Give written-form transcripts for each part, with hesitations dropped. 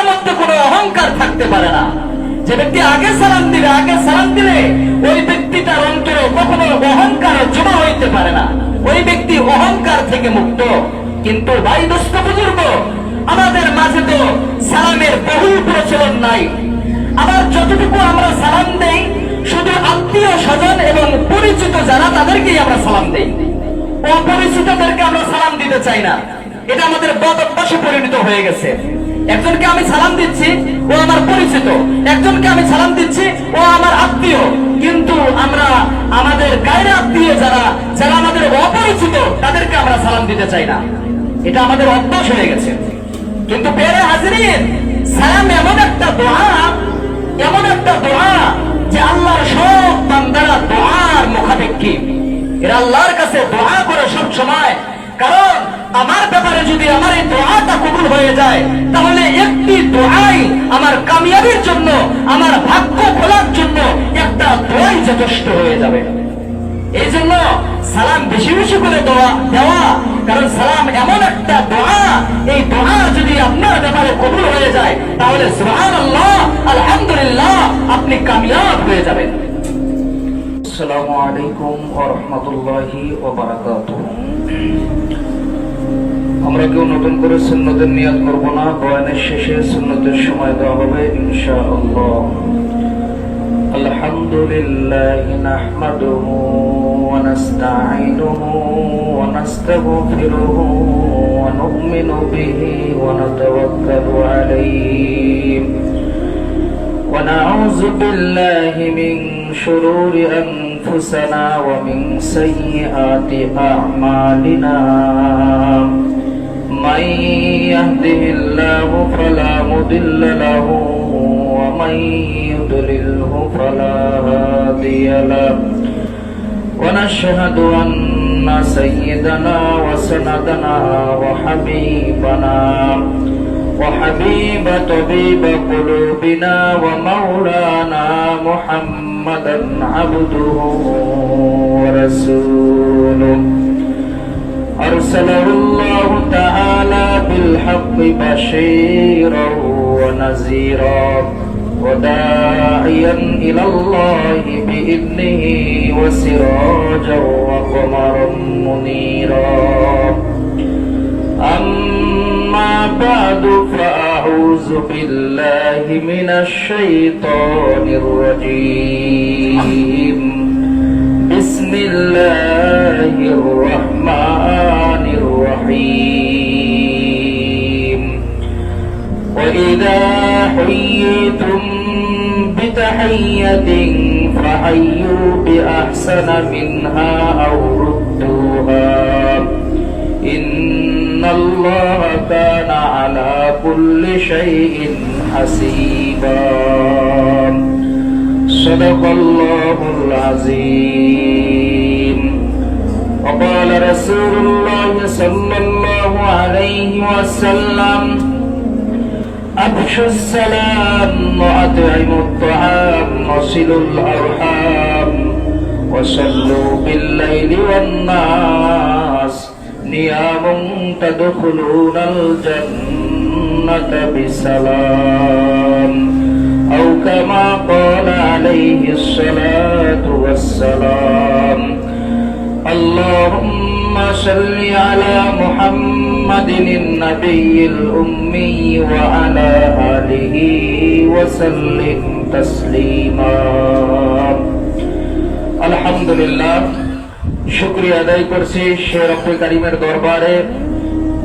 মধ্যে কোনো অহংকার থাকতে পারে না। যে ব্যক্তি আগে সালাম দিলে ওই ব্যক্তিটার অন্তরে কখনো অহংকার জমা হইতে পারে না, ওই ব্যক্তি অহংকার থেকে মুক্ত। কিন্তু ভাই দোস্ত বুজুর্গ, আমাদের মাঝে তো সালামের বহুল প্রচলন নাই। আবার যতটুকু আমরা সালাম দেই শুধু আত্মীয় স্বজন এবং পরিচিত যারা তাদেরকেই আমরা সালাম দেই, অপরিচিতদেরকে আমরা সালাম দিতে চাই না। এটা আমাদের বদ অভ্যাসে পরিণত হয়ে গেছে। একজনকে আমি সালাম দিচ্ছি, ও আমার পরিচিত, একজনকে আমি সালাম দিচ্ছি, ও আমার আত্মীয়, কিন্তু আমরা আমাদের গায়ের আত্মীয় যারা যারা আমাদের অপরিচিত তাদেরকে আমরা সালাম দিতে চাই না। এটা আমাদের অভ্যাস হয়ে গেছে। কিন্তু প্রিয় হাজিরিন, সালাম এমন একটা দোয়া যে আল্লাহর সব বান্দারা দোয়ার মুখাপেক্ষী। এরা আল্লাহর কাছে দোয়া করে সব সময়। কারণ আমার ব্যাপারে যদি আমার এই দোয়াটা কবুল হয়ে যায়, তাহলে একটি দোয়াই আমার কামিয়াবির জন্য, আমার ভাগ্য খোলার জন্য একটা দোয়াই যথেষ্ট হয়ে যাবে। এই জন্য সালাম বেশি বেশি করে দেওয়া, কারণ সালাম এমন একটা দোয়া, এই দোয়া যদি আপনার ব্যাপারে কবুল হয়ে যায় তাহলে সুবহানাল্লাহ, আলহামদুলিল্লাহ, আপনি কামিয়াব হয়ে যাবেন। আসসালামু আলাইকুম ওয়া রাহমাতুল্লাহি ওয়া বারাকাতুহু। আমরা কেউ নতুন করে সুন্নতের নিয়াত করব না, বয়ানের শেষে সুন্নতের সময় দেওয়া হবে ইনশাআল্লাহ। আলহামদুলিল্লাহ নাহমাদুহু ওয়া নাস্তাঈনুহু ওয়া নাস্তাগফিরুহু ওয়া নু'মিনু বিহি ওয়া নাতাওয়াক্কালু আলাইহি ওয়া নাউযু বিল্লাহি মিন শুরুরি আনফুসিনা ওয়া মিন সাইয়্যাতি আ'মালিনা। من يهده الله فلا مضل له ومن يضلله فلا هادي له ونشهد أن سيدنا وسندنا وحبيبنا وحبيب طبيب قلوبنا ومولانا محمدا عبده ورسوله أرسله الله تعالى بالحق بشيرا ونذيرا وداعيا إلى الله بإذنه وسراجا وقمرا منيرا. أما بعد فأعوذ بالله من الشيطان الرجيم. بسم الله الرحمن الرحيم. وإذا حييتم بتحية فحيوا بأحسن منها أو ردوها إن الله كان على كل شيء حسيبا. صدق الله العظيم. وقال رسول الله صلى الله عليه وسلم أفشوا السلام وأطعموا الطعام وصلوا الأرحام وصلوا بالليل والناس نيام تدخلون الجنة بسلام أو كما قال عليه الصلاة والسلام. اللهم صل على محمد النبي الأمي وعلى آله وسلم تسليما. الحمد لله. শুকরিয়া আদায় করছি সে রব্বুল কারীমের দরবারে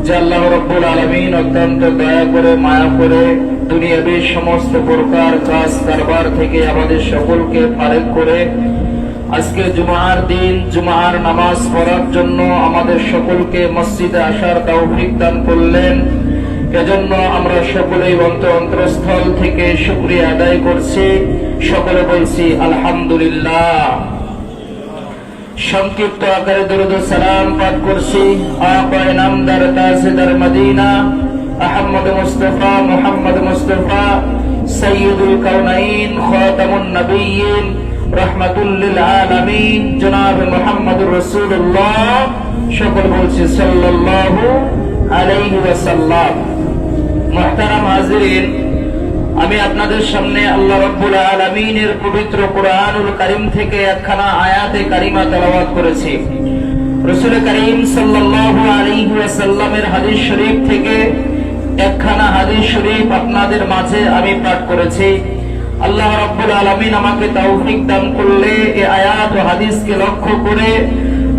যে আল্লাহ রব্বুল আলামিন অত্যন্ত দয়া করে মায়া করে দুনিয়াবী সমস্ত প্রকার কাজ কারবার থেকে আমাদের সকলকে ফারেক করে আজকে জুমার দিন জুমার নামাজ পড়ার জন্য আমাদের সকলকে মসজিদে আসার তৌফিক দান করলেন। এজন্য আমরা সকলেই অন্তরস্থল থেকে শুকরিয়া আদায় করছি। সকলে বলছি আলহামদুলিল্লাহ। সংক্ষিপ্ত আকারে দরুদ ও সালাম পাঠ করছি আকায়ে নামদার তাজদার মদিনা আহমদ মুস্তাফা মুহাম্মদ মুস্তাফা সাইয়্যিদুল কাউনাইন খাতামুন নবিয়্যিন রাহমাতুল লিল আলামিন জনাব মুহাম্মদুর রাসূলুল্লাহ। সকল বলছি সাল্লাল্লাহু আলাইহি ওয়াসাল্লাম। মুহতারাম হাজিরিন, আমি আপনাদের সামনে আল্লাহ রাব্বুল আলামিনের পবিত্র কোরআনুল কারীম থেকে একখানা আয়াতে কারিমা তেলাওয়াত করেছি। রাসূল করিম সাল্লাল্লাহু আলাইহি ওয়াসাল্লামের হাদিস শরীফ থেকে একখানা হাদিস শরীফ আপনাদের মাঝে আমি পাঠ করেছি। আল্লাহ রাব্বুল আলামিন আমাকে তৌফিক দান করলে এই আয়াত ও হাদিসকে লক্ষ্য করে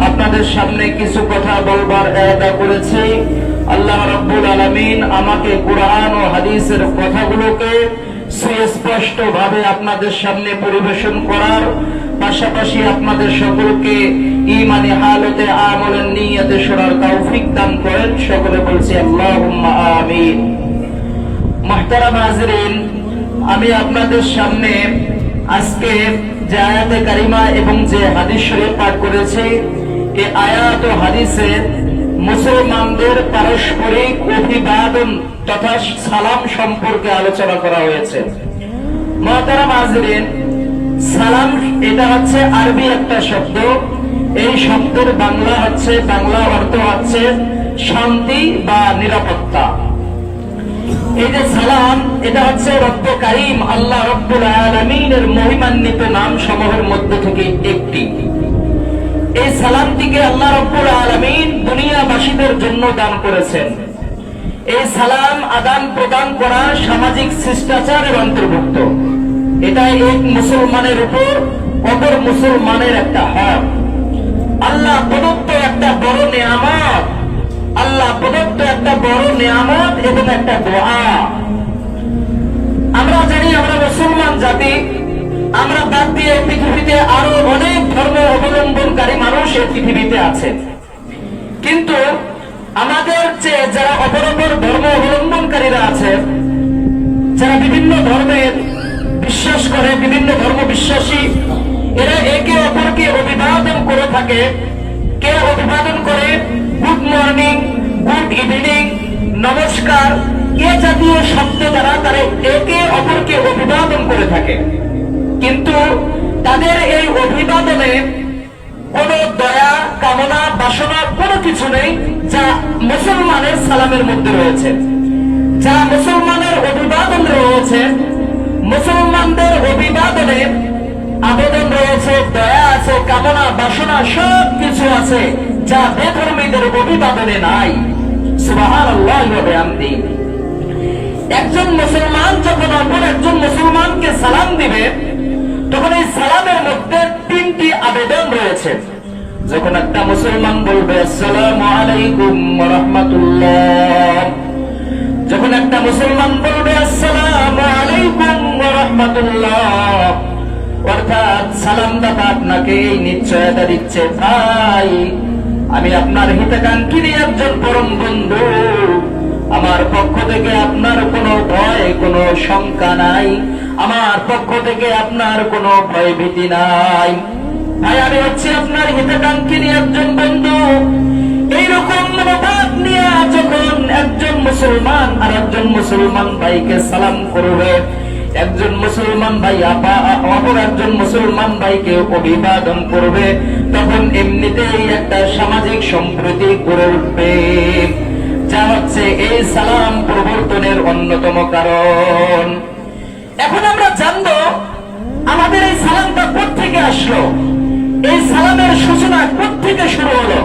আপনাদের সামনে কিছু কথা বলবার ইরাদা করেছি। আল্লাহ রাব্বুল আলামিন আমাকে কোরআন ও হাদিসের কথাগুলোকে সুস্পষ্ট ভাবে আপনাদের সামনে পরিবেশন করার পাশাপাশি আপনাদের সকলকে ঈমানি হালতে আমলের নিয়তে শোনার তৌফিক দান করেন। সকলে বলছি আল্লাহুম্মা আমিন। মুহতারাম হাজিরিন, আমি আপনাদের সামনে আজকে যে আয়াতে কারিমা এবং যে হাদিস শরীফ পাঠ করেছি, এই আয়াত ও হাদিসে মুসলমানদের পারস্পরিক অভিবাদন তথা সালাম সম্পর্কে আলোচনা করা হয়েছে। মুহতারাম হাজিরিন, সালাম এটা হচ্ছে আরবি একটা শব্দ। এই শব্দের বাংলা অর্থ হচ্ছে শান্তি বা নিরাপত্তা। এই যে সালাম, এটা হচ্ছে রব্ব কারীম আল্লাহ রাব্বুল আলামিনের মহিমান্বিত নাম সমূহের মধ্যে থেকে একটি। এই সালামটিকে আল্লাহ রাব্বুল আলামিন দুনিয়াবাসীদের জন্য দান করেছেন। এই সালাম আদান প্রদান করা সামাজিক শিষ্টাচারের অন্তর্ভুক্ত। এটা এক মুসলমানের উপর অপর মুসলমানের একটা হক। আল্লাহ প্রদত্ত একটা বড় নেয়ামত, এবং একটা দোয়া। আমরা জানি আমরা মুসলমান জাতি, আমরা বাদ দিয়ে পৃথিবীতে আরো অনেক ধর্ম অবলম্বনকারী মানুষ এই পৃথিবীতে আছে। কিন্তু আমাদের চেয়ে যারা অপর ধর্ম অবলম্বনকারীরা আছে, যারা বিভিন্ন ধর্মের বিশ্বাস করে, বিভিন্ন ধর্ম বিশ্বাসী, এরা একে অপরকে অভিবাদন করে থাকে। কে অভিবাদন করে? গুড মর্নিং, গুড ইভিনিং, নমস্কার, এ জাতীয় শব্দ দ্বারা তারা একে অপরকে অভিবাদন করে থাকে। কিন্তু তাদের এই অভিবাদনে কোন দয়া, কামনা, বাসনা কোনো কিছু নেই যা মুসলমানের সালামের মধ্যে রয়েছে। যা মুসলমানের অভিবাদন রয়েছে, মুসলমানদের অভিবাদনে আবেদন রয়েছে, দয়া আছে, কামনা, বাসনা সব কিছু আছে যা বেধর্মীদের অভিবাদনে নাই। সুবহানাল্লাহ ওয়া বিহামদিহি। একজন মুসলমান যখন অপর একজন মুসলমানকে সালাম দিবে, তখন এই সালামের মধ্যে তিনটি আবেদন রয়েছে। যখন একটা মুসলমান বলবে আসসালামু আলাইকুম ওয়া রাহমাতুল্লাহ, যখন একটা মুসলমান বলবে আসসালামু আলাইকুম ওয়া রাহমাতুল্লাহ, অর্থাৎ সালামদাতা আপনাকে এই নিশ্চয়তা দিচ্ছে, ভাই আমি আপনার হিতাকাঙ্ক্ষী একজন পরম বন্ধু, আমার পক্ষ থেকে আপনার কোনো ভয়, কোনো শঙ্কা নাই, আমার পক্ষ থেকে আপনার কোনো ভয় ভীতি নাই। ভাই আমি হচ্ছে আপনার হিতাকাঙ্ক্ষী একজন বন্ধু। এইরকম মনোভাব নিয়ে যখন একজন মুসলমান আর একজন মুসলমান ভাইকে সালাম করবে, একজন মুসলমান ভাই অপর একজন মুসলমান ভাইকে অভিবাদন করবে, তখন এমনিতেই একটা সামাজিক সম্প্রীতি গড়ে উঠবে, যা হচ্ছে এই সালাম প্রবর্তনের অন্যতম কারণ। এখন আমরা জানবো আমাদের এই সালামটা কোত্থেকে আসলো, এই সালামের সূচনা কোত্থেকে শুরু হলো।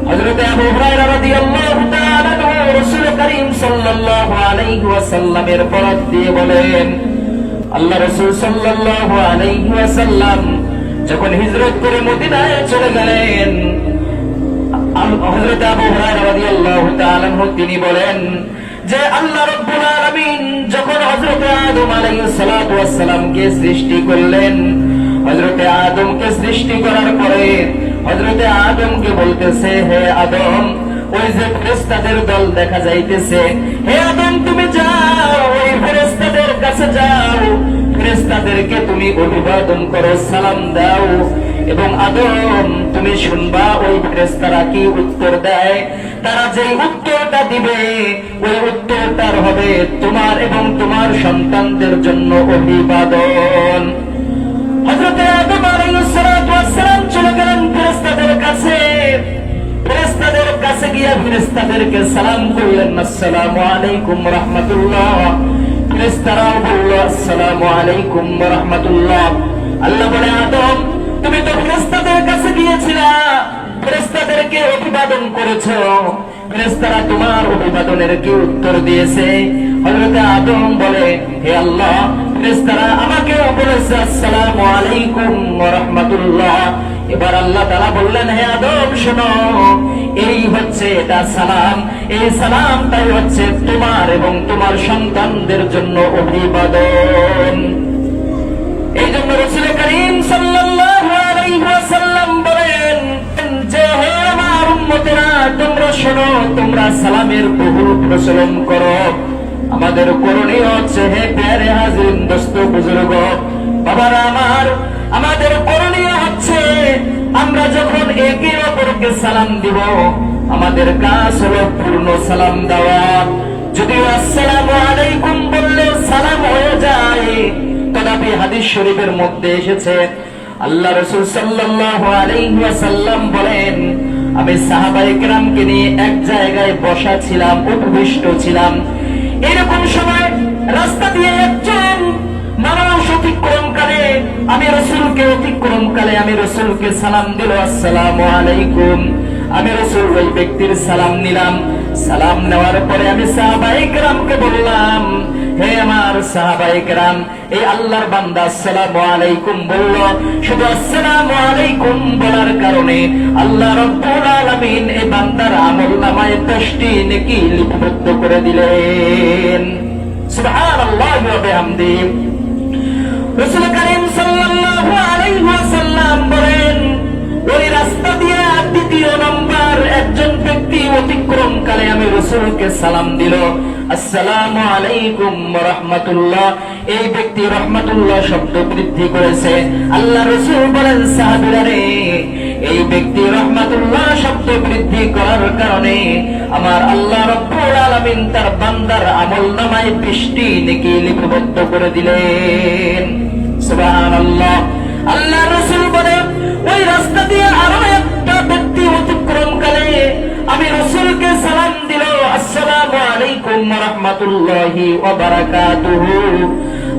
হযরত আবু হুরায়রা রাদিয়াল্লাহু তাআলা রাসূল করিম সাল্লাল্লাহু আলাইহি ওয়াসাল্লামের বরাত দিয়ে বলেন, আল্লাহ রাসূল সাল্লাল্লাহু আলাইহি ওয়াসাল্লাম যখন হিজরত করে মদিনায় চলে গেলেন, হযরত আবু হুরায়রা রাদিয়াল্লাহু তাআলা তিনি বলেন যে আল্লাহ রাব্বুল আলামিন যখন হযরত আদম আলাইহিস সালাতু ওয়াস সালামকে সৃষ্টি করলেন, হযরত আদমকে সৃষ্টি করার পরে হযরত আদমকে বলতেছে, হে আদম, ওই যে ফেরেশতাদের দল দেখা যাইতেছে, হে আদম তুমি যাও ওই ফেরেশতাদের কাছে যাও, ফেরেশতাদেরকে তুমি অভিবাদন করো, সালাম দাও, এবং আদম তুমি শুনবা ওই ফেরেশতারা কি উত্তর দেয়। তারা যে উত্তরটা দিবে ওই উত্তরটার হবে তোমার এবং তোমার সন্তানদের জন্য অভিবাদন। হযরত আদম আলাইহিস সালাতু ওয়াস সালাম চলে গেলেন ফেরেশতাদের কাছে। ফেরেশতাদের কাছে গিয়ে ফেরেশতাদেরকে সালাম করলেন, আসসালামু আলাইকুম রাহমাতুল্লাহ। ফেরেশতারাও বলল আসসালামু আলাইকুম ওয়া রাহমাতুল্লাহ। আল্লাহ বলে আদম তুমি তো ফেরেশতাদের কাছে গিয়েছিলা, ফেরেশতাদেরকে অভিবাদন করেছো, ফেরেশতারা তোমার অভিবাদনের কি উত্তর দিয়েছে? হযরত আদম বলে হে আল্লাহ ফেরেশতারা আমাকে বলেছে আসসালামু আলাইকুম ওয়া রাহমাতুল্লাহ। এবার আল্লাহ তাআলা বললেন হে আদম শোনো, এই হচ্ছে এটা সালাম, এই সালামটাই হচ্ছে তোমার এবং তোমার সন্তানদের জন্য অভিবাদন। এই জন্য রাসূল করিম সাল্লাল্লাহু আলাইহি ওয়াসাল্লাম বলেন যে হে আমার উম্মতেরা তোমরা শোনো, তোমরা সালামের বহুল প্রচলন করো। আমাদের করণীয় হচ্ছে হে প্যারে হাজির দোস্ত বুজুর্গ বাবারা আমার, আমাদের করণীয় হচ্ছে আমরা যখন একে অপরকে সালাম দিব আমাদের কাজ হলো পূর্ণ সালাম দেওয়া। যদিও আসসালামু আলাইকুম বললে সালাম হয়ে যায়, তথাপি হাদিস শরীফের মধ্যে এসেছে আল্লাহ রাসূল সাল্লাল্লাহু আলাইহি ওয়াসাল্লাম বলেন আমি সাহাবায়ে কেরামকে নিয়ে এক জায়গায় বসা ছিলাম, উপবিষ্ট ছিলাম। এরকম সময় রাস্তা দিয়ে একজন মানুষ অতিক্রমকালে আমি রাসূলকে সালাম দিল আসসালামু আলাইকুম। আমি রাসূল ওই ব্যক্তির সালাম নিলাম। সালাম নেওয়ার পরে আমি সাহাবায়ে কেরামকে বললাম হে আমার সাহাবায়ে কেরাম, এই আল্লাহর বান্দা আসসালামু আলাইকুম বলল, শুধু আসসালামু আলাইকুম বলার কারণে আল্লাহ রাব্বুল আলামিন এই বান্দার আমলনামায় 10টি নেকি লিপিবদ্ধ করে দিলেন। সুবহানাল্লাহি ওয়া বিহামদিহি। রাসূল করিম সাল্লাল্লাহু আলাইহি ওয়াসাল্লাম বলেন ওই রাস্তা দিয়ে দ্বিতীয় নম্বর একজন ব্যক্তি অতিক্রমকালে আমি রাসূলকে সালাম দিল আসসালামু আলাইকুম ওয়া রাহমাতুল্লাহ। এই ব্যক্তি রাহমাতুল্লাহ শব্দ বৃদ্ধি করেছে। আল্লাহ রাসূল বলেন সাহাবীরা রে, এই ব্যক্তি রাহমাতুল্লাহ শব্দ বৃদ্ধি করার কারণে আমার আল্লাহ রাব্বুল আলামিন তার বান্দার আমলনামায় 20টি নেকি লিপিবদ্ধ করে দিলেন। সুবহানাল্লাহ। আল্লাহ রাসূল বলেন ওই রাস্তা দিয়ে আরো একটা ব্যক্তি অতিক্রমকালে আমি রাসূলকে সালাম দিল আসসালামু আলাইকুম ওয়া রাহমাতুল্লাহি ওয়া বারাকাতুহু।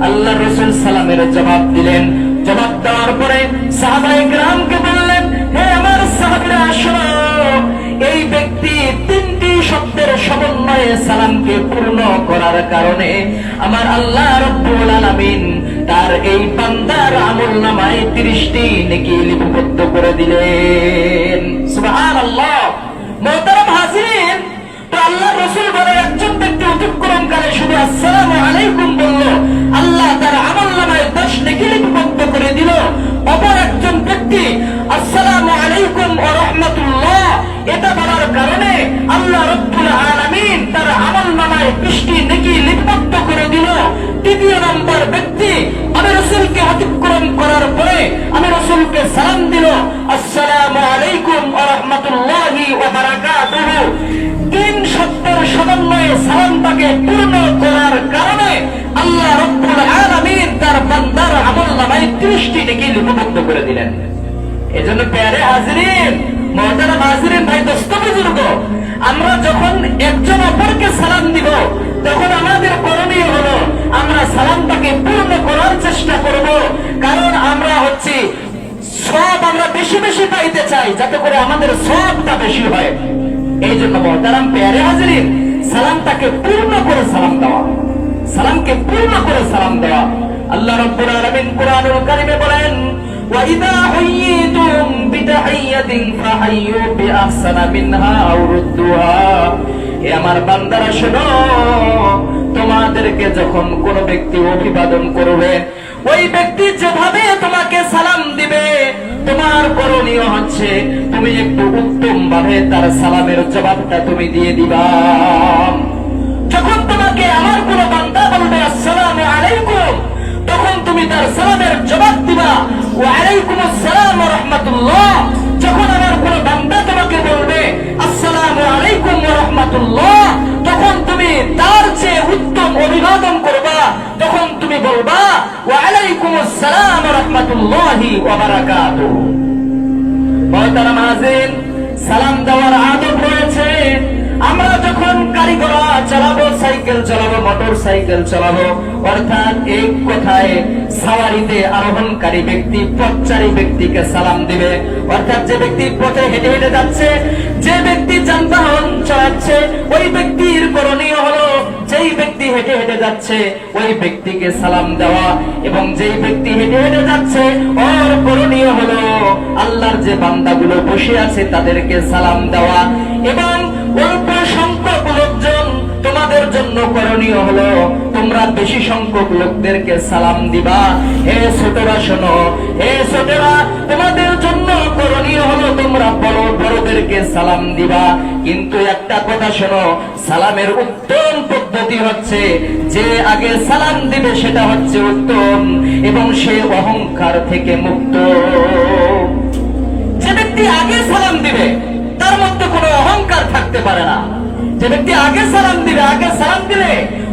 আল্লাহ রাসূল সালামের জবাব দিলেন। জবাব দেওয়ার পরে সাহাবায়ে কেরামকে বললেন হে আমার সাহাবীরা শোনো, এই ব্যক্তি 3টি শব্দের সমন্বয়ে সালামকে পূর্ণ করার কারণে আমার আল্লাহ রাব্বুল আলামিন তার এই বান্দার আমলনামায় 30টি নেকি লিপিবদ্ধ করে দিলেন। সুবহানাল্লাহ। মুহতারাম হাজিরিন, তো আল্লাহ রাসূল বলে একজন ব্যক্তি অতিক্রমকালে শুধু আসসালামু আলাইকুম বলল, আল্লাহ তার আমলনামায় 10 নেকি লিপিবদ্ধ করে দিল। অপর একজন ব্যক্তি আসসালামু আলাইকুম ওয়া রাহমাতুল্লাহ এটা বলার কারণে আল্লাহ রাব্বুল আলামিন তার আমলনামায় 20টি নেকি লিপিবদ্ধ করে দিল। তৃতীয় নম্বর ব্যক্তি আমি রাসূলকে অতিক্রম করার পরে আমি রাসূলকে সালাম দিল আসসালামু আলাইকুম ওয়া রাহমাতুল্লাহি ওয়া বারাকাতুহু। 3 শব্দের সমন্বয়ে সালামটাকে পূর্ণ করার কারণে আল্লাহ রাব্বুল আলামিন তার বান্দার আমলনামায় 30টি নেকি লিপিবদ্ধ করে দিলেন। এজন্য প্যারে হাজিরিন, মুহতারাম হাজিরিন, ভাই দোস্ত বুজুর্গ, আমরা যখন একজন অপরকে সালাম দিব তখন আমাদের করণীয় হলো আমরা সালামটাকে পূর্ণ করার চেষ্টা করব। কারণ আমরা হচ্ছে সব আমরা বেশি বেশি পাইতে চাই যাতে করে আমাদের সবটা বেশি হয়। এই জন্য মুহতারাম প্যারে হাজিরিন, সালামটাকে পূর্ণ করে সালাম দেওয়া, সালামকে পূর্ণ করে সালাম দেওয়া। আল্লাহ রাব্বুল আলামিন কুরআনুল কারীমে বলেন وَإِذَا حُيِّيتُم بِتَحِيَّةٍ فَحَيُّوا بِأَحْسَنَ مِنْهَا أَوْ رُدُّوهَا। হে আমার বান্দারা শোনো, তোমাদেরকে যখন কোন ব্যক্তি অভিবাদন করবে ওই ব্যক্তি যেভাবে তোমাকে সালাম দিবে তোমার করণীয় হচ্ছে তুমি একটু উত্তম ভাবে তার সালামের জবাবটা তুমি দিয়ে দিবা। যখন তোমাকে আমার কোন বান্দা বলবে আসসালামু আলাইকুম তখন তুমি তার সালামের জবাব দিবা ওয়া আলাইকুমুস সালাম ওয়া রাহমাতুল্লাহ। যখন আমার কোন বান্দা তোমাকে বলবে আসসালামু আলাইকুম ওয়া রাহমাতুল্লাহ তখন তুমি তার চেয়ে উত্তম অভিবাদন করবা, তখন তুমি বলবা ওয়া আলাইকুমুস সালাম ওয়া রাহমাতুল্লাহি ওয়া বারাকাতুহু। মুহতারাম হাজিরিন, সালাম দেওয়ার আদব রয়েছে। আমরা যখন গাড়ি ঘোড়া চালাবো, সাইকেল সাইকেল চালাবো, মোটর সাইকেল চালাবো, অর্থাৎ এক কথায় সাওয়ারিতে আরোহণকারী ব্যক্তি পথচারী ব্যক্তিকে সালাম দিবে। অর্থাৎ যে ব্যক্তি পথে হেঁটে হেঁটে যাচ্ছে, যে ব্যক্তি যানবাহন চালাচ্ছে, ওই ব্যক্তির করণীয় হলো যেই ব্যক্তি হেঁটে হেঁটে যাচ্ছে ওই ব্যক্তিকে সালাম দেওয়া, এবং যেই ব্যক্তি হেঁটে হেঁটে যাচ্ছে ওর করণীয় হলো আল্লাহর যে বান্দাগুলো বসে আছে তাদেরকে সালাম দেওয়া। এবং অল্প সংখ্যক লোকজন, তোমাদের জন্য করণীয় হলো তোমরা বেশি সংখ্যক লোকদেরকে সালাম দিবা। হে ছোটরা শোনো, হে ছোটরা তোমাদের জন্য করণীয় হলো তোমরা বড় বড়দেরকে সালাম দিবা। কিন্তু একটা কথা শোনো, সালামের উত্তম পদ্ধতি হচ্ছে যে আগে সালাম দিবে সেটা হচ্ছে উত্তম, এবং সে অহংকার থেকে মুক্ত। যে ব্যক্তি আগে সালাম দিবে তার মধ্যে কোনো অহংকার থাকতে পারে না। যে ব্যক্তি আগে সালাম দিবে, আগে সালাম দিলে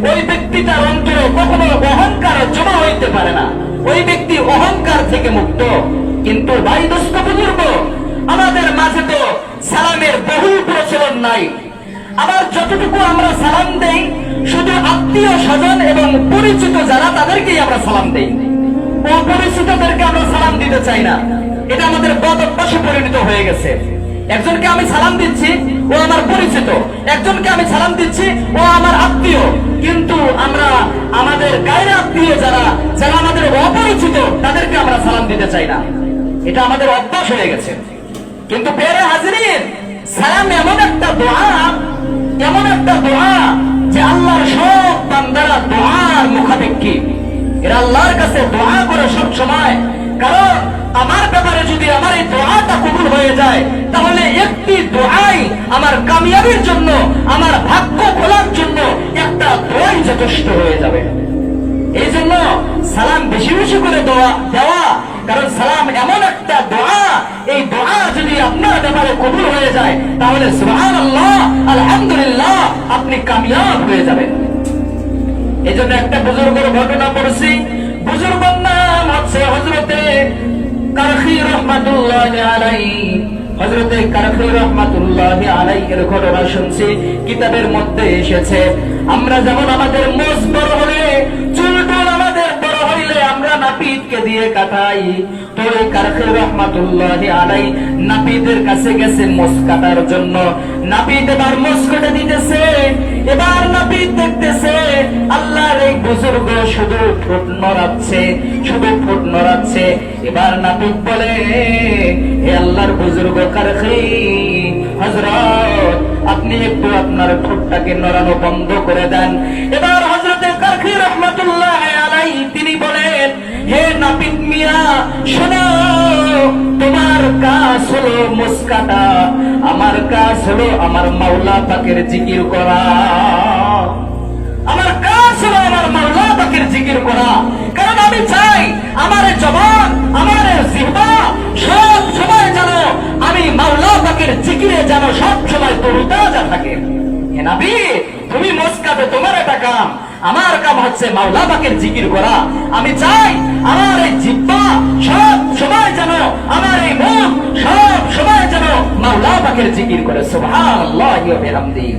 ওই ব্যক্তিটার অন্তরে কখনো অহংকার জমা হইতে পারে না, ওই ব্যক্তি অহংকার থেকে মুক্ত। কিন্তু ভাই দোস্ত বুজুর্গ, আমাদের মাঝে তো সালামের বহু প্রচলন নাই। আবার যতটুকু আমরা সালাম দেই শুধু আত্মীয় স্বজন এবং পরিচিত যারা তাদেরকেই আমরা সালাম দেই, অপরিচিতদেরকে আমরা সালাম দিতে চাই না। এটা আমাদের বদ অভ্যাসে পরিণত হয়ে গেছে। একজনকে আমি সালাম দিচ্ছি ও আমার পরিচিত, একজনকে আমি সালাম দিচ্ছি ও আমার আত্মীয়, কিন্তু আমরা আমাদের গায়ের আত্মীয় যারা যারা আমাদের অপরিচিত তাদেরকে আমরা সালাম দিতে চাই না। এটা আমাদের অভ্যাস হয়ে গেছে। কিন্তু প্রিয় হাজিরিন, সালাম এমন একটা দোয়া, এমন একটা দোয়া যে আল্লাহর সব বান্দারা দোয়ার মুখাপেক্ষী। এরা আল্লাহর কাছে দোয়া করে সব সময়। কারণ আমার ব্যাপারে যদি আমার এই দোয়াটা কবুল হয়ে যায় তাহলে একটি দোয়াই আমার কামিয়াবির জন্য, আমার ভাগ্য খোলার জন্য একটা দোয়াই যথেষ্ট হয়ে যাবে। এই জন্য সালাম বেশি বেশি করে দেওয়া, কারণ সালাম এমন একটা দোয়া, এই দোয়া যদি আপনার ব্যাপারে কবুল হয়ে যায় তাহলে সুবহানাল্লাহ, আলহামদুলিল্লাহ, আপনি কামিয়াব হয়ে যাবেন। এই জন্য একটা বুজুর্গের ঘটনা পড়ছি। বুজুর্গের নাম হচ্ছে হযরতে কারখী রাহমাতুল্লাহি আলাইহি। হযরতে কারখী রাহমাতুল্লাহি আলাইহি এর ঘটনা শুনছি, কিতাবের মধ্যে এসেছে। আমরা যেমন আমাদের মোজ বড় হলে, চুলটুল আমাদের বড় হইলে আমরা নাপিতকে দিয়ে কাটাই, তো এই কারখী রাহমাতুল্লাহি আলাইহি নাপিতের কাছে গেছে মোজ কাটার জন্য। নাপিত এবার মোজ কেটে দিতেছে। এবার নাপিত দেখতেছে আল্লাহর এই বুজুর্গ শুধু ঠোঁট নড়াচ্ছে, শুধু ঠোঁট নড়াচ্ছে। এবার নাপিত বলে, হে আল্লাহর বুজুর্গ কারখী হযরত, আপনি একটু আপনার ঠোঁটটাকে নড়ানো বন্ধ করে দেন। এবার হযরতে কারখী রাহমাতুল্লাহি আলাইহি তিনি বলেন, হে নাপিত মিয়া শোনো, তোমার কাজ হলো মুস্কাটা, আমার কাজ হলো আমার মাওলা পাকের জিকির করা। আমার কাজ হলো আমার মাওলা পাকের জিকির করা। কারণ আমি চাই আমার জবান, আমার জিহ্বা সব সময় যেন আমি মাওলা পাকের জিকিরে যেন সব সময় তরুতাজা থাকে। হে নবী, তুমি মুস্কাতে, তোমার এটা কাম, আমার কাম হচ্ছে মাওলা পাকের জিকির করা। আমি চাই আমার এই জিহ্বা সব সময় যেন, আমার এই মুখ সব সময় যেন মাওলা পাকের জিকির করে। সুবহানাল্লাহি ওয়া বিহামদিহি।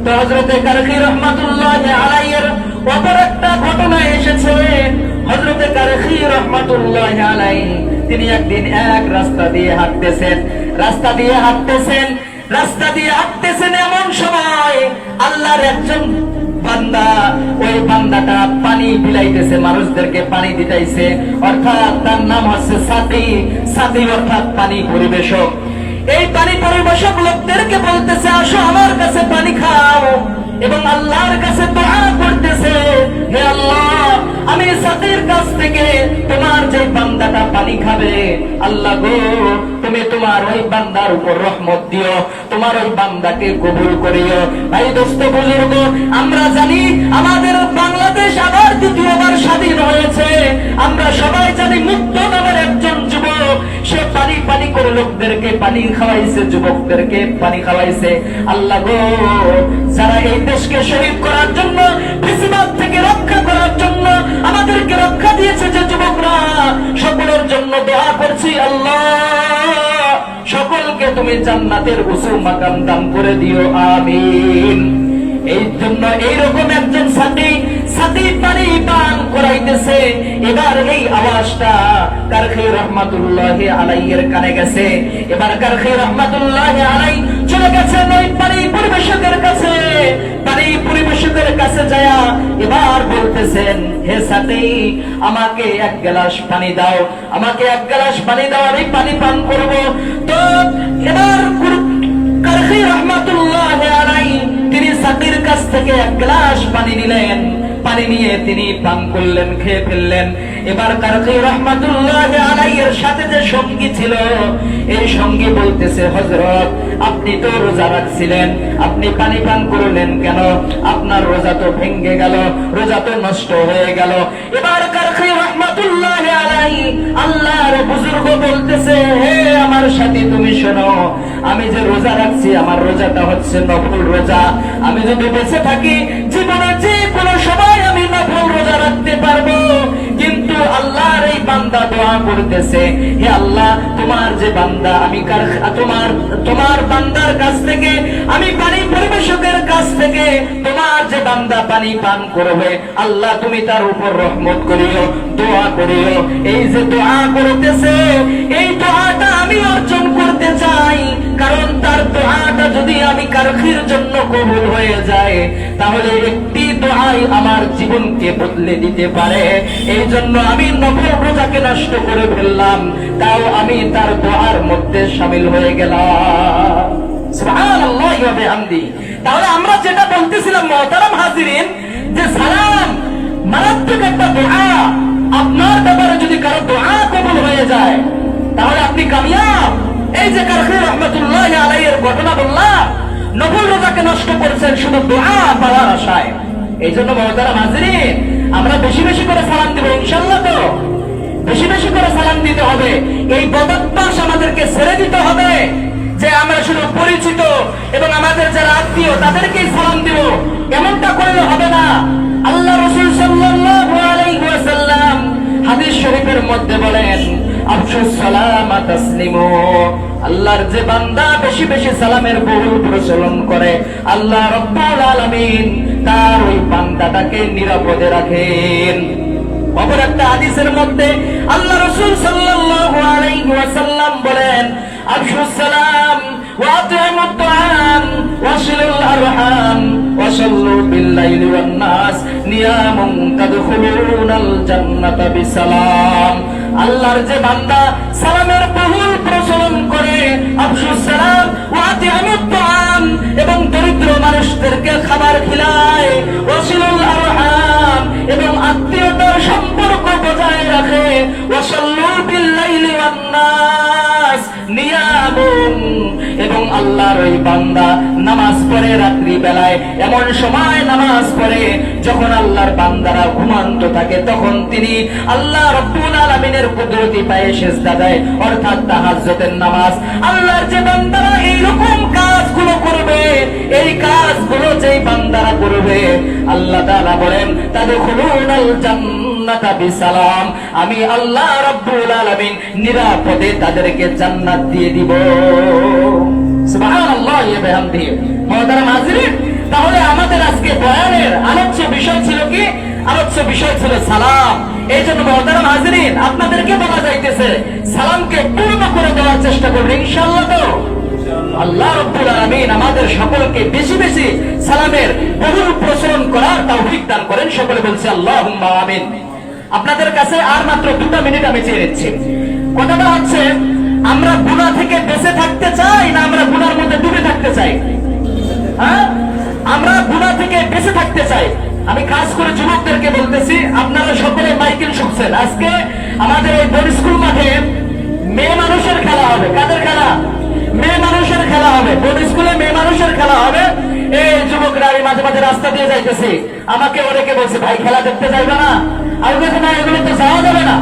তো হযরতে কারখী রাহমাতুল্লাহি আলাইহির অপর একটা ঘটনা এসেছে। হযরতে কারখী রাহমাতুল্লাহি আলাইহি তিনি একদিন এক রাস্তা দিয়ে হাঁটতেছেন, রাস্তা দিয়ে হাঁটতেছেন এমন সময় আল্লাহর একজন বান্দা, ওই বান্দাটা পানি বিলাইতেছে, মানুষদেরকে পানি দিতেছে। অর্থাৎ তার নাম হচ্ছে সাকি, অর্থাৎ পানি পরিবেশক। এই পানি পরিবেশক লোকদেরকে বলতেছে, আসো আমার কাছে পানি খাও, এবং আল্লাহর কাছে দোয়া করতেছে, হে আল্লাহ, আমি সাকির কাছ থেকে তোমার যে বান্দাটা পানি খাবে, আল্লাহ গো, তুমি তোমার ওই বান্দার উপর রহমত দিও, তোমার ওই বান্দাকে কবুল করিও। ভাই দোস্ত বুজুর্গ, আমরা জানি আমাদের বাংলাদেশ আবার দ্বিতীয়বার স্বাধীন হয়েছে। আমরা সবাই জানি মুক্ত নামের একজন যুবক, সে পানি করে লোকদেরকে পানি খাওয়াইছে, যুবকদেরকে পানি খাওয়াইছে। আল্লাহ গো, যারা এই দেশকে শহীদ করার জন্য, ফ্যাসিবাদ থেকে রক্ষা করার জন্য আমাদেরকে রক্ষা দিয়েছে যে যুবকরা, সকলের জন্য দোয়া করছি, আল্লাহ সকলকে তুমি জান্নাতের উঁচু মাকাম দান করে দিও, আমিন। এই জন্য বলতেছে। এবার এই আওয়াজটা কারখী রহমাতুল্লাহি আলাইহির কানে গেছে। এবার কারখী রহমাতুল্লাহি আলাইহি চলে গেছেন ওই পানি পরিবেশকের কাছে। পানি পরিবেশকের কাছে যায়া এবার বলতেছেন, হে সাথী, আমাকে এক গ্লাস পানি দাও, আমাকে এক গ্লাস পানি দাও, আমি পানি পান করব। তো এবার কারখী রহমাতুল্লাহি আলাইহি তিনি সাথীর কাছ থেকে এক গ্লাস পানি নিলেন। পানি নিয়ে তিনি পান করলেন, খেয়ে ফেললেন। এবার কারখী রহমাতুল্লাহি আলাইহির সাথে যে সঙ্গী ছিল, এই সঙ্গী বলতেছে, হযরত, আপনি তো রোজা রাখছিলেন, আপনি পানি পান করলেন কেন? আপনার রোজা তো ভেঙে গেল, রোজা তো নষ্ট হয়ে গেল। এবার কারখী রহমাতুল্লাহি আলাইহি আল্লাহর বুজুর্গ বলতেছে, হে আমার সাথী, তুমি শোনো, আমি যে রোজা রাখছি, আমার রোজাটা হচ্ছে নফল রোজা। আমি যদি বেঁচে থাকি, জীবনে যে কোনো সময় আমি নফল রোজা রাখতে পারবো। কিন্তু আল্লাহর এই বান্দা দোয়া করতেছে, হে আল্লাহ, তোমার যে বান্দা, আমি তোমার বান্দার কাছ থেকে, আমি পানি পরিবেশকের কাছ থেকে তোমার যে বান্দা পানি পান করবে, আল্লাহ তুমি তার উপর রহমত করিও, দোয়া করিও। এই যে দোয়া করতেছে, এই দোয়াটা আমি অর্জন করতে চাই, কারণ তার দোয়াটা যদি আমি কারখীর জন্য কবুল হয়ে যায়, তাহলে একটি দোয়াই আমার জীবনকে বদলে দিতে পারে। এই জন্য আমি নফল রোজাকে নষ্ট করে ফেললাম, তাও আমি তার দোয়ার মধ্যে শামিল হয়ে গেলাম। সুবহানাল্লাহি ওয়া বিহামদিহি। তাহলে আমরা যেটা বলতেছিলাম মুহতারাম হাজিরিন, যে সালাম মারাত্মক একটা দোয়া। আপনার ব্যাপারে যদি কারো দোয়া কবুল হয়ে যায়, তাহলে আপনি কামিয়াব। এই যে কারখী রহমাতুল্লাহি আলাইহির ঘটনা বললাম, নফল রোজাকে নষ্ট করেছেন শুধু দোয়া পাওয়ার আশায়। এই জন্য মুহতারাম হাজিরিন, আমরা বেশি বেশি করে সালাম দিব, ইনশাআল্লাহ। তো বেশি বেশি করে সালাম দিতে হবে। এই বদঅভ্যাস আমাদেরকে ছেড়ে দিতে হবে যে আমরা শুধু পরিচিত এবং আমাদের যারা আত্মীয় তাদেরকেই সালাম দিব, এমনটা করলে হবে না। আল্লাহ রাসূল সাল্লাল্লাহু আলাইহি ওয়াসাল্লাম হাদিস শরীফের মধ্যে বলেন, আফশুস সালাম তাসলিমু। আল্লাহর যে বান্দা বেশি বেশি সালামের বহুল প্রচলন করে, আল্লাহ রাব্বুল আলামিন তার ওই বান্দাটাকে নিরাপদে রাখেন। অপর একটা হাদিসের মধ্যে আল্লাহ রাসূল সাল্লাল্লাহু আলাইহি ওয়াসাল্লাম বলেন, আফশুস সালাম ওয়া আত'ইমুত তাআম ওয়াসিলুল আরহাম ওয়াসাল্লু বিল লাইলি ওয়ান নাস নিয়ামুন তাদখুলুনাল জান্নাতা বিসালাম। আল্লাহর যে বান্দা সালামের বহুল প্রচলন করে, আফশুস সালাম ওয়া আত'ইমুত তাআম, এবং দরিদ্র মানুষদেরকে খাবার খিলায়, ওয়াসিলুল আরহাম, এবং আত্মীয়তার সম্পর্ক বজায় রাখে, ওয়াসাল্লু বিল লাইলি ওয়ান নাস নিয়ামুন, এবং আল্লাহর ওই বান্দা নামাজ পড়ে রাত্রি বেলায়। এমন সময় নামাজ পড়ে যখন আল্লাহর বান্দারা ঘুমান্ত থাকে, তখন তিনি আল্লাহ রাব্বুল আলামিনের কুদরতি পায়ে সিজদা দেয়, অর্থাৎ তাহাজ্জুদের নামাজ। আল্লাহর যে বান্দারা এইরকম কাজগুলো করবে, এই কাজগুলো যেই বান্দারা করবে, আল্লাহ তাআলা বলেন, তাদখুলুনাল জান্নাতা বিসালাম, আমি আল্লাহ রাব্বুল আলামিন নিরাপদে তাদেরকে জান্নাত দিয়ে দিব। সুবহানাল্লাহি ওয়া বিহামদিহি। মুহতারাম হাজিরিন, তাহলে আমাদের আজকে বয়ানের আলোচ্য বিষয় ছিল কি? আলোচ্য বিষয় ছিল সালাম। এই জন্য মুহতারাম হাজিরিন, আপনাদেরকে বলা যাইতেছে সালামকে পূর্ণ করে দেওয়ার চেষ্টা করবেন, ইনশাআল্লাহ। তো আল্লাহ রাব্বুল আলামিন আমাদের সকলকে বেশি বেশি সালামের বহুল প্রচলন করার তৌফিক দান করেন। সকলে বলছি আল্লাহুম্মা আমিন। আপনাদের কাছে আর মাত্র 2 মিনিট আমি চেয়ে নিচ্ছি। কথাটা হচ্ছে, আমরা গুনাহ থেকে বেঁচে থাকতে চাই না আমরা গুনার মধ্যে ডুবে থাকতে চাই? হ্যাঁ, আমরা গুনাহ থেকে বেঁচে থাকতে চাই। আমি খাস করে যুবকদেরকে বলতেছি, আপনারা সকলে মাইকেল শুনছেন, আজকে আমাদের এই বোর্ড স্কুল মাঠে মেয়ে মানুষের খেলা হবে। কাদের খেলা? মেয়ে মানুষের খেলা হবে। বোর্ড স্কুলে মেয়ে মানুষের খেলা হবে। এই যুবকরা, আমি মাঝে মাঝে রাস্তা দিয়ে যাইতেছি, আমাকে অনেকে বলছে, ভাই খেলা দেখতে যাইবে না? আমি বলছি, না, এগুলো তো যাওয়া যাবে না,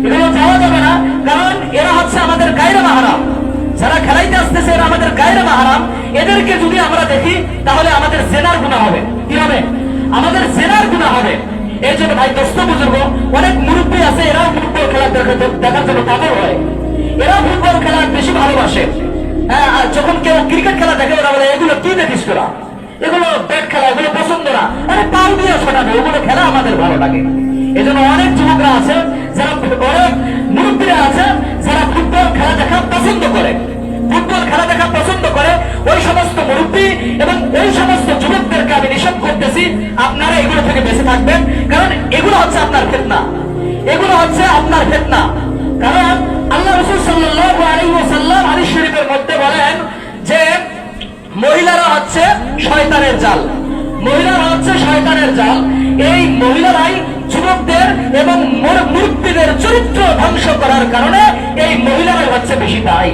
এগুলো যাওয়া যাবে না, কারণ এরা হচ্ছে আমাদের গায়রে মাহরাম। যারা খেলাইতে আসতেছে এরা আমাদের গায়রে মাহরাম। এদেরকে যদি আমরা দেখি তাহলে আমাদের জেনার গুনাহ হবে। কি হবে? আমাদের জেনার গুনাহ হবে। এই জন্য ভাই, দোস্ত বুজুর্গ, অনেক মুরব্বী আছে, এরাও ফুটবল খেলা দেখার জন্য পাগল হয়, এরাও ফুটবল খেলা বেশি ভালোবাসে। হ্যাঁ, আর যখন কেউ ক্রিকেট খেলা দেখে, ওরা বলে, এগুলো কি দেখিস তোরা, এগুলো ব্যাট খেলা, এগুলো পছন্দ না, আরে পাও দিয়ে শোনাবে, ওগুলো খেলা আমাদের ভালো লাগে। এজন্য অনেক যুবকরা আছে, যারা অনেক মুরব্বীরা আছে যারা ফুটবল খেলা দেখা পছন্দ করে, ফুটবল খেলা দেখা পছন্দ করে। ওই সমস্ত মুরব্বী এবং ওই সমস্ত যুবকদেরকে আমি নিষেধ করতেছি, আপনারা এগুলো থেকে বেঁচে থাকবেন, কারণ এগুলো হচ্ছে আপনার ফিতনা, এগুলো হচ্ছে আপনার ফিতনা। কারণ আল্লাহ রাসূল সাল্লাল্লাহু আলাইহি ওয়াসাল্লাম হাদিস শরীফের মধ্যে বলেন যে মহিলারা হচ্ছে শয়তানের জাল, মহিলারা হচ্ছে শয়তানের জাল। এই মহিলারাই যুবকদের এবং মুরব্বীদের চরিত্র ধ্বংস করার কারণে এই মহিলারাই হচ্ছে বেশি দায়ী,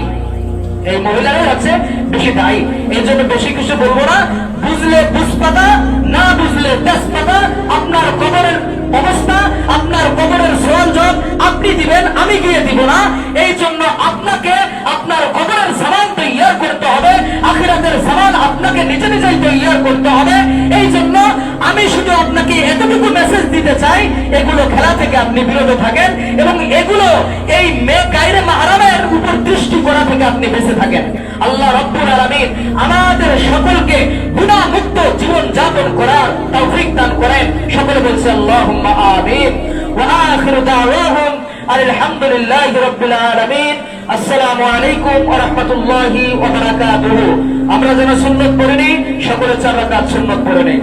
এই মহিলারাই হচ্ছে বেশি দায়ী। এই জন্য বেশি কিছু বলবো না, বুঝলে বুঝপাতা, না বুঝলে তেজপাতা। আপনার কবরের অবস্থা, আপনার কবরের সরঞ্জাম আপনি দিবেন, আমি গিয়ে দিব না। এই জন্য আপনাকে আপনার কবরের সামান তৈয়ার করতে হবে, আখিরাতের সামান আপনাকে নিজে নিজেই তৈয়ার করতে হবে। এই জন্য আমি শুধু আপনাকে এতটুকু মেসেজ দিতে চাই, এগুলো খেলা থেকে আপনি বিরত থাকেন এবং এগুলো এই গায়রে মাহরামের উপর দৃষ্টি করা থেকে আপনি বেঁচে থাকেন। আল্লাহ রাব্বুল আলামিন আমাদের সকলকে গুনাহ মুক্ত জীবন যাপন করার তৌফিক দান করেন। সকলে বলছে আল্লাহুম্মা আমিন। ওয়া আখিরু দাওয়াহুম আলহামদুলিল্লাহি রাব্বিল আলামিন। আসসালামু আলাইকুম ওয়া রাহমাতুল্লাহি ওয়া বারাকাতুহু। আমরা যেন সুন্নাত পড়ে নিই, সকলে 4 রাকাত সুন্নাত পড়ে নিই।